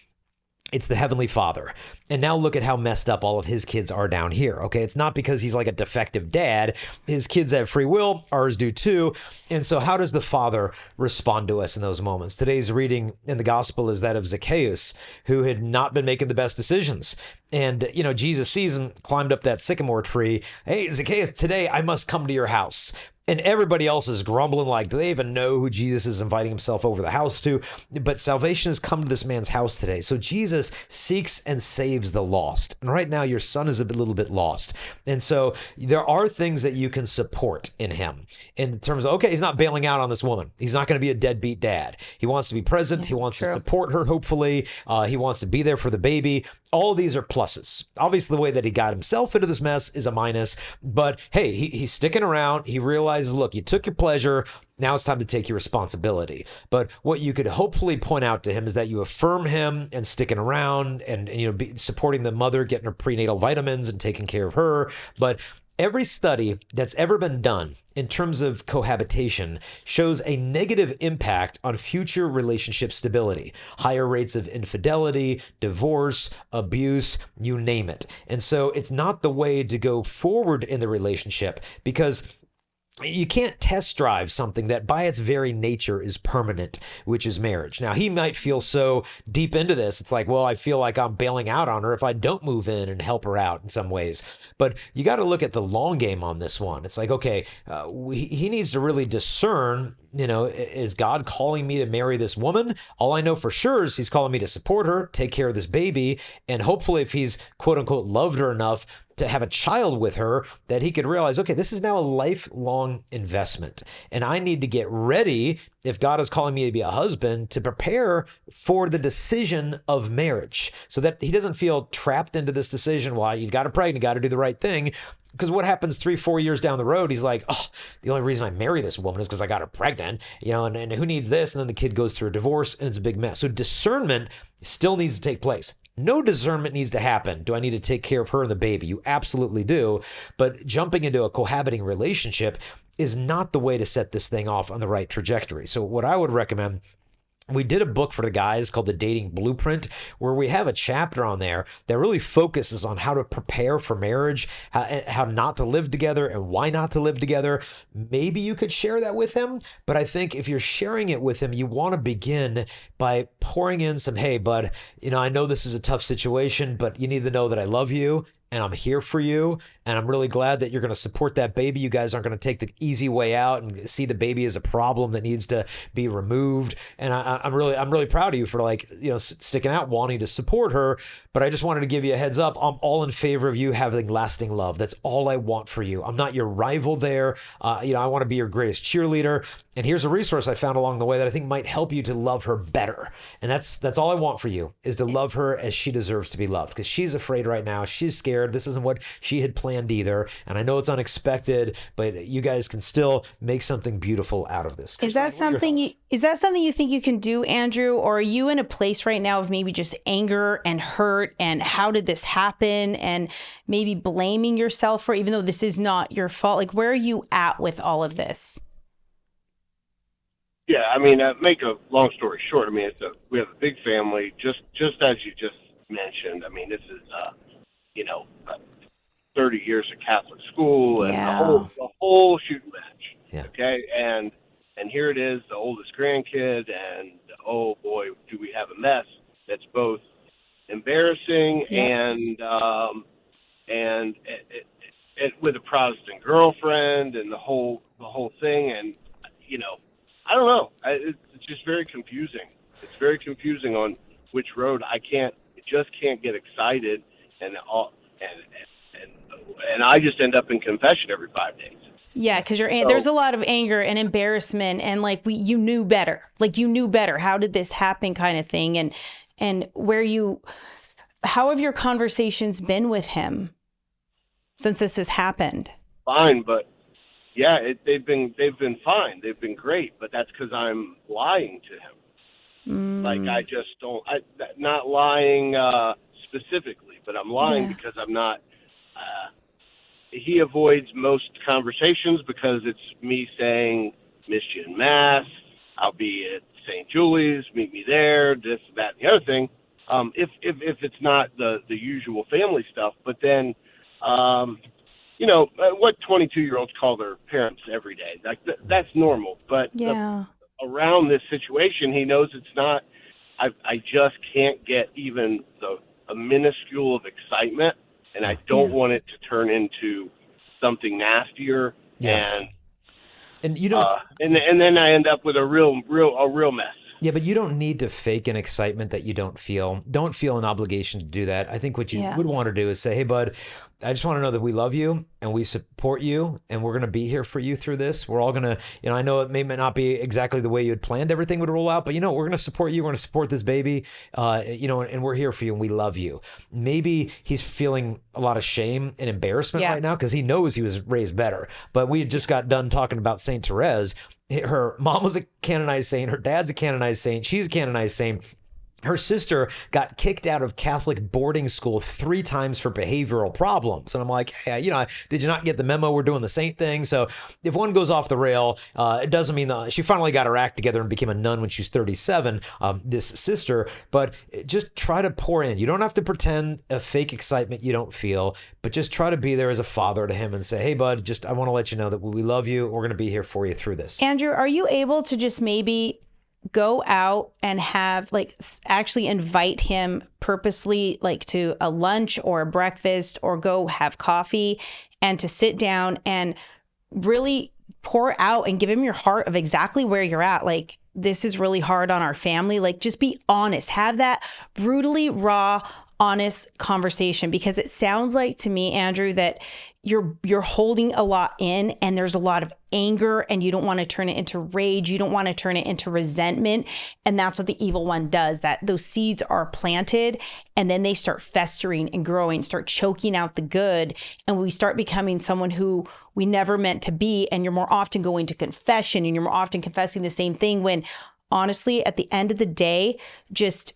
It's the Heavenly Father. And now look at how messed up all of his kids are down here. Okay, it's not because he's like a defective dad. His kids have free will, ours do too. And so how does the Father respond to us in those moments? Today's reading in the gospel is that of Zacchaeus, who had not been making the best decisions. And, Jesus sees him, climbed up that sycamore tree. Hey, Zacchaeus, today I must come to your house. And everybody else is grumbling like, do they even know who Jesus is inviting himself over the house to? But salvation has come to this man's house today. So Jesus seeks and saves the lost. And right now, your son is a little bit lost. And so there are things that you can support in him in terms of, okay, he's not bailing out on this woman. He's not going to be a deadbeat dad. He wants to be present. He wants to support her, hopefully. He wants to be there for the baby. All of these are pluses. Obviously, the way that he got himself into this mess is a minus. But hey, he's sticking around. He realizes, look, you took your pleasure. Now it's time to take your responsibility. But what you could hopefully point out to him is that you affirm him and sticking around and be supporting the mother, getting her prenatal vitamins and taking care of her. But every study that's ever been done in terms of cohabitation shows a negative impact on future relationship stability, higher rates of infidelity, divorce, abuse, you name it. And so it's not the way to go forward in the relationship, because you can't test drive something that by its very nature is permanent, which is marriage. Now, he might feel so deep into this. It's like, well, I feel like I'm bailing out on her if I don't move in and help her out in some ways. But you got to look at the long game on this one. It's like, okay, he needs to really discern, is God calling me to marry this woman? All I know for sure is he's calling me to support her, take care of this baby. And hopefully if he's quote unquote loved her enough to have a child with her, that he could realize, okay, this is now a lifelong investment. And I need to get ready, if God is calling me to be a husband, to prepare for the decision of marriage so that he doesn't feel trapped into this decision. Well, you've got to pray and you got to do the right thing. Because what happens 3-4 years down the road, he's like, oh, the only reason I marry this woman is because I got her pregnant, and who needs this? And then the kid goes through a divorce and it's a big mess. So discernment still needs to take place. No discernment needs to happen. Do I need to take care of her and the baby? You absolutely do. But jumping into a cohabiting relationship is not the way to set this thing off on the right trajectory. So what I would recommend, we did a book for the guys called The Dating Blueprint, where we have a chapter on there that really focuses on how to prepare for marriage, how not to live together and why not to live together. Maybe you could share that with him, but I think if you're sharing it with him, you want to begin by pouring in some, hey, bud, I know this is a tough situation, but you need to know that I love you and I'm here for you. And I'm really glad that you're going to support that baby. You guys aren't going to take the easy way out and see the baby as a problem that needs to be removed. And I'm really proud of you for sticking out, wanting to support her. But I just wanted to give you a heads up. I'm all in favor of you having lasting love. That's all I want for you. I'm not your rival there. I want to be your greatest cheerleader. And here's a resource I found along the way that I think might help you to love her better. And that's all I want for you, is to love her as she deserves to be loved, because she's afraid right now. She's scared. This isn't what she had planned either. And I know it's unexpected, but you guys can still make something beautiful out of this. Is that something you think you can do, Andrew? Or are you in a place right now of maybe just anger and hurt and how did this happen, and maybe blaming yourself for, even though this is not your fault? Like, where are you at with all of this? Yeah, make a long story short. We have a big family, just as you just mentioned. This is 30 years of Catholic school and the whole shooting match. Yeah. Okay, and here it is, the oldest grandkid, and oh boy, do we have a mess that's both embarrassing and with a Protestant girlfriend and the whole thing, and I don't know. It's just very confusing. It's very confusing on which road I just can't get excited, and I just end up in confession every 5 days. Yeah, because there's a lot of anger and embarrassment, and you knew better. You knew better. How did this happen, kind of thing, and how have your conversations been with him since this has happened? Fine, but. Yeah, they've been fine. They've been great, but that's because I'm lying to him. I just don't. Not lying specifically, but I'm lying because I'm not. He avoids most conversations because it's me saying, "Missed you in Mass. I'll be at St. Julie's. Meet me there." This, that, and the other thing. If it's not the usual family stuff, but then. What 22-year-olds call their parents every day. That's normal. But around this situation, he knows it's not. I just can't get even a minuscule of excitement, and I don't want it to turn into something nastier. Yeah. And you don't. And then I end up with a real mess. Yeah, but you don't need to fake an excitement that you don't feel. Don't feel an obligation to do that. I think what you would want to do is say, hey, bud, I just want to know that we love you and we support you and we're going to be here for you through this. We're all going to, I know it may not be exactly the way you had planned everything would roll out, but we're going to support you. We're going to support this baby, and we're here for you and we love you. Maybe he's feeling a lot of shame and embarrassment right now because he knows he was raised better. But we had just got done talking about Saint Therese. Her mom was a canonized saint. Her dad's a canonized saint. She's a canonized saint. Her sister got kicked out of Catholic boarding school 3 times for behavioral problems. And I'm like, hey, did you not get the memo? We're doing the saint thing. So if one goes off the rail, it doesn't mean that she finally got her act together and became a nun when she was 37, this sister. But just try to pour in. You don't have to pretend a fake excitement you don't feel, but just try to be there as a father to him and say, hey, bud, I want to let you know that we love you. We're going to be here for you through this. Andrew, are you able to just maybe go out and have actually invite him purposely to a lunch or a breakfast, or go have coffee, and to sit down and really pour out and give him your heart of exactly where you're at? This is really hard on our family. Just be honest. Have that brutally raw, honest conversation, because it sounds like to me, Andrew, that you're holding a lot in, and there's a lot of anger, and you don't want to turn it into rage. You don't want to turn it into resentment. And that's what the evil one does, that those seeds are planted and then they start festering and growing, start choking out the good. And we start becoming someone who we never meant to be. And you're more often going to confession, and you're more often confessing the same thing, when honestly, at the end of the day, just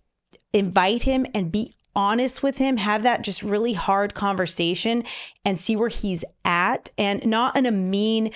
invite him and be honest with him, have that just really hard conversation and see where he's at, and not in a mean,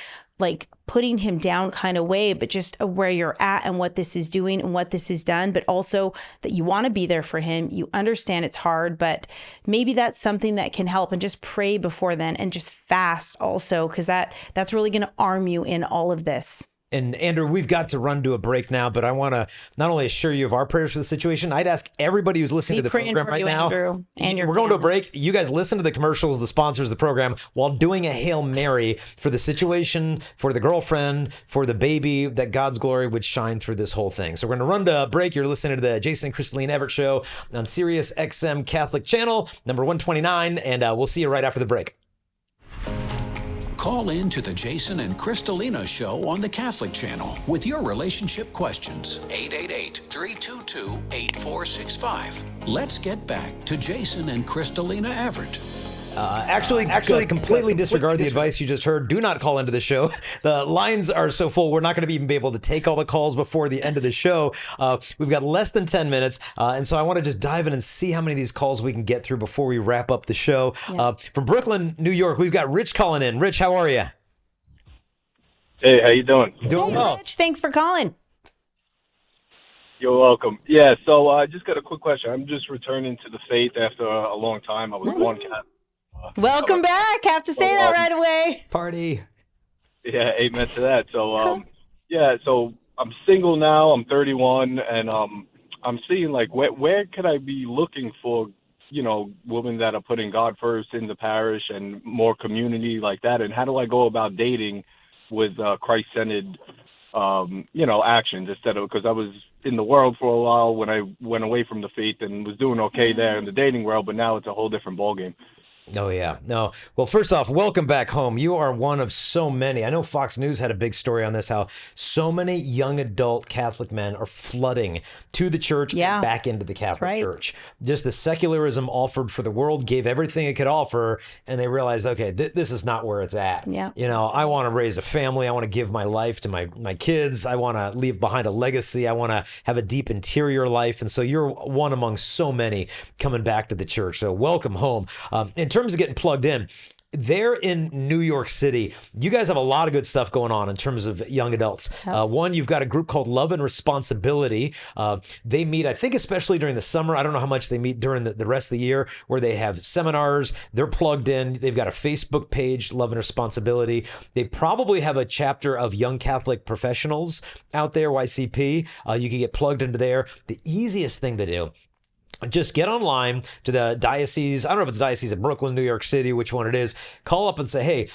putting him down kind of way, but just where you're at and what this is doing and what this has done, but also that you want to be there for him. You understand it's hard, but maybe that's something that can help. And just pray before then, and just fast also, because that's really going to arm you in all of this. And Andrew, we've got to run to a break now, but I want to not only assure you of our prayers for the situation, I'd ask everybody who's listening to the program right now. Andrew, and we're going to a break. You guys listen to the commercials, the sponsors of the program, while doing a Hail Mary for the situation, for the girlfriend, for the baby, that God's glory would shine through this whole thing. So we're going to run to a break. You're listening to the Jason and Crystalina Everett Show on Sirius XM Catholic Channel, number 129, and we'll see you right after the break. Call in to the Jason and Crystalina Show on the Catholic Channel with your relationship questions. 888-322-8465. Let's get back to Jason and Crystalina Everett. Actually, completely disregard the advice you just heard. Do not call into the show. The lines are so full, we're not going to even be able to take all the calls before the end of the show. We've got less than 10 minutes, and so I want to just dive in and see how many of these calls we can get through before we wrap up the show. Yeah. From Brooklyn, New York, we've got Rich calling in. Rich, how are you? Hey, how you doing? Doing well. Rich, thanks for calling. You're welcome. Yeah, so I just got a quick question. I'm just returning to the faith after a long time. I was born Catholic. Welcome back. Have to say that right away. Party. Yeah, amen to that. So, so I'm single now. I'm 31, and I'm seeing like where could I be looking for, women that are putting God first in the parish and more community like that, and how do I go about dating with Christ-centered, actions instead of, because I was in the world for a while when I went away from the faith and was doing okay there in the dating world, but now it's a whole different ballgame. Oh, yeah. No. Well, first off, welcome back home. You are one of so many. I know Fox News had a big story on this, how so many young adult Catholic men are flooding to the church and back into the Catholic Church. Just the secularism offered for the world gave everything it could offer, and they realized, okay, this is not where it's at. Yeah. I want to raise a family. I want to give my life to my kids. I want to leave behind a legacy. I want to have a deep interior life. And so you're one among so many coming back to the church. So welcome home. In terms of getting plugged in, there in New York City, you guys have a lot of good stuff going on in terms of young adults. One, you've got a group called Love and Responsibility. They meet, I think, especially during the summer. I don't know how much they meet during the rest of the year, where they have seminars. They're plugged in. They've got a Facebook page, Love and Responsibility. They probably have a chapter of Young Catholic Professionals out there, YCP. You can get plugged into there. The easiest thing to do, just get online to the diocese. I don't know if it's diocese of Brooklyn, New York City, which one it is. Call up and say, hey,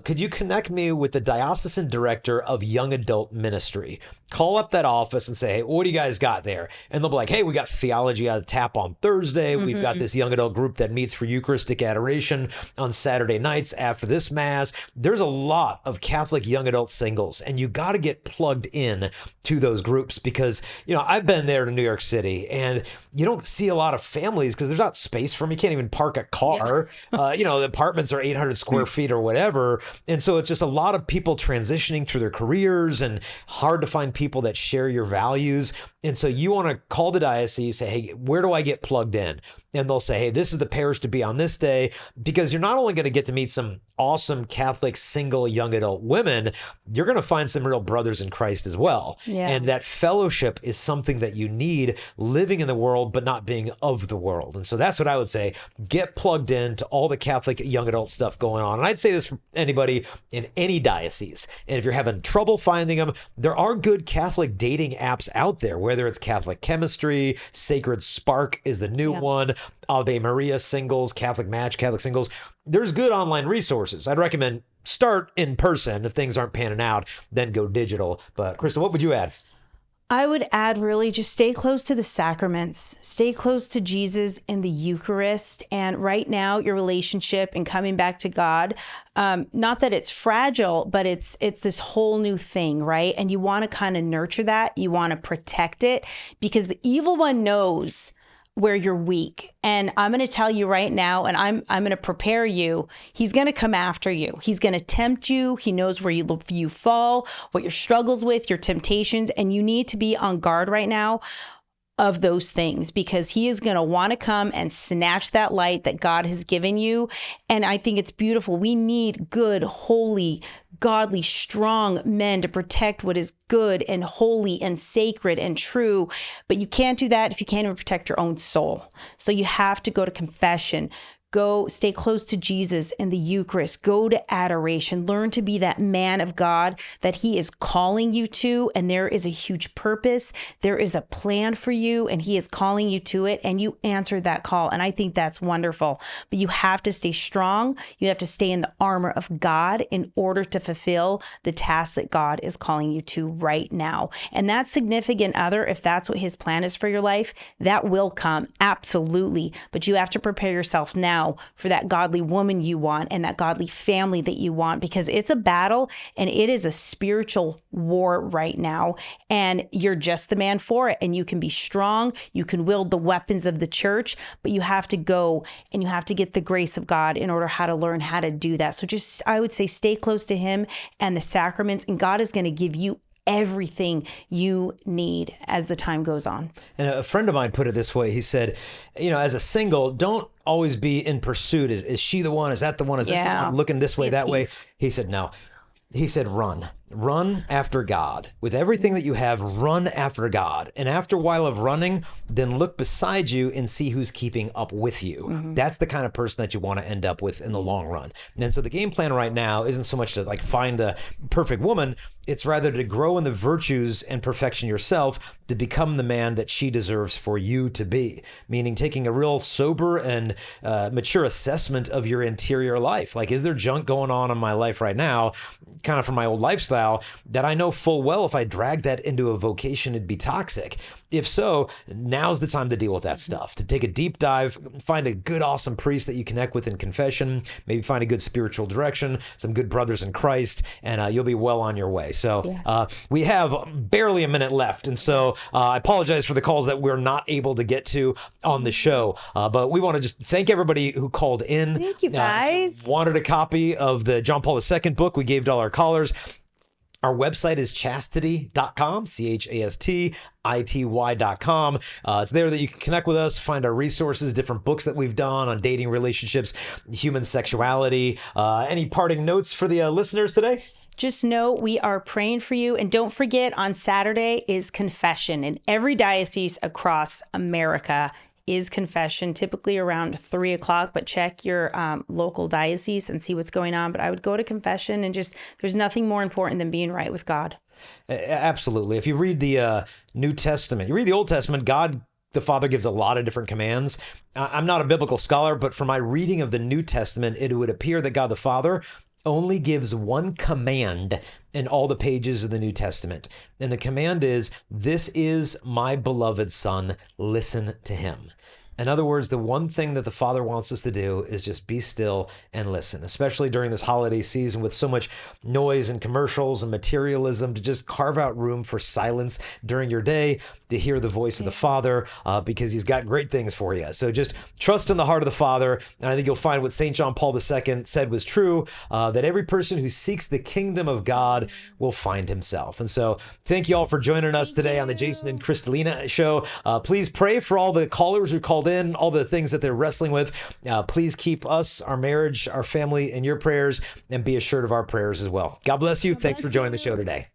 could you connect me with the diocesan director of young adult ministry? Call up that office and say, hey, what do you guys got there? And they'll be like, hey, we got theology on tap on Thursday. Mm-hmm. We've got this young adult group that meets for Eucharistic adoration on Saturday nights after this Mass. There's a lot of Catholic young adult singles, and you got to get plugged in to those groups because, I've been there to New York City, and you don't see a lot of families because there's not space for them. You can't even park a car. Yeah. The apartments are 800 square feet or whatever. And so it's just a lot of people transitioning through their careers and hard to find people that share your values. And so you want to call the diocese, say, hey, where do I get plugged in? And they'll say, hey, this is the parish to be on this day, because you're not only going to get to meet some awesome Catholic single young adult women, you're going to find some real brothers in Christ as well. Yeah. And that fellowship is something that you need living in the world, but not being of the world. And so that's what I would say. Get plugged in to all the Catholic young adult stuff going on. And I'd say this for anybody in any diocese. And if you're having trouble finding them, there are good Catholic dating apps out there, whether it's Catholic Chemistry, Sacred Spark is the new one, Ave Maria Singles, Catholic Match, Catholic Singles. There's good online resources. I'd recommend start in person. If things aren't panning out, then go digital. But Crystal, what would you add? I would add really just stay close to the sacraments, stay close to Jesus in the Eucharist. And right now, your relationship and coming back to God, not that it's fragile, but it's this whole new thing, right? And you want to kind of nurture that. You want to protect it because the evil one knows where you're weak. And I'm going to tell you right now, and I'm going to prepare you. He's going to come after you. He's going to tempt you. He knows where you fall, what your struggles with, your temptations, and you need to be on guard right now of those things because he is going to want to come and snatch that light that God has given you. And I think it's beautiful. We need good, holy, godly, strong men to protect what is good and holy and sacred and true. But you can't do that if you can't even protect your own soul. So you have to go to confession. Go stay close to Jesus in the Eucharist. Go to adoration. Learn to be that man of God that he is calling you to. And there is a huge purpose. There is a plan for you, and he is calling you to it. And you answered that call. And I think that's wonderful. But you have to stay strong. You have to stay in the armor of God in order to fulfill the task that God is calling you to right now. And that significant other, if that's what his plan is for your life, that will come. Absolutely. But you have to prepare yourself now for that godly woman you want and that godly family that you want, because it's a battle and it is a spiritual war right now. And you're just the man for it. And you can be strong. You can wield the weapons of the church, but you have to go and you have to get the grace of God in order how to learn how to do that. So just, I would say, stay close to him and the sacraments, and God is going to give you everything you need as the time goes on. And a friend of mine put it this way. He said, as a single, don't always be in pursuit. Is she the one? Is that the one? Is this the one? Looking this way, that way. He said, no. He said, run after God. With everything that you have, run after God. And after a while of running, then look beside you and see who's keeping up with you. Mm-hmm. That's the kind of person that you want to end up with in the long run. And so the game plan right now isn't so much to find the perfect woman. It's rather to grow in the virtues and perfection yourself to become the man that she deserves for you to be. Meaning taking a real sober and mature assessment of your interior life. Is there junk going on in my life right now, kind of from my old lifestyle, that I know full well if I drag that into a vocation, it'd be toxic? If so, now's the time to deal with that stuff, to take a deep dive, find a good, awesome priest that you connect with in confession, maybe find a good spiritual direction, some good brothers in Christ, and you'll be well on your way. So we have barely a minute left. And so I apologize for the calls that we're not able to get to on the show. But we want to just thank everybody who called in. Thank you, guys. If you wanted a copy of the John Paul II book we gave to all our callers. Our website is chastity.com, chastity.com. It's there that you can connect with us, find our resources, different books that we've done on dating, relationships, human sexuality. Any parting notes for the listeners today? Just know we are praying for you. And don't forget, on Saturday is confession. In every diocese across America is confession, typically around 3:00, but check your local diocese and see what's going on. But I would go to confession, and there's nothing more important than being right with God. Absolutely. If you read the New Testament, you read the Old Testament, God the Father gives a lot of different commands. I'm not a biblical scholar, but from my reading of the New Testament, it would appear that God the Father only gives one command in all the pages of the New Testament. And the command is, "This is my beloved Son, listen to him." In other words, the one thing that the Father wants us to do is just be still and listen, especially during this holiday season with so much noise and commercials and materialism, to just carve out room for silence during your day to hear the voice of the Father, because he's got great things for you. So just trust in the heart of the Father. And I think you'll find what St. John Paul II said was true, that every person who seeks the kingdom of God will find himself. And so thank you all for joining us today on the Jason and Crystalina show. Please pray for all the callers who called in, all the things that they're wrestling with. Please keep us, our marriage, our family in your prayers, and be assured of our prayers as well. God bless you. Thanks for joining the show today.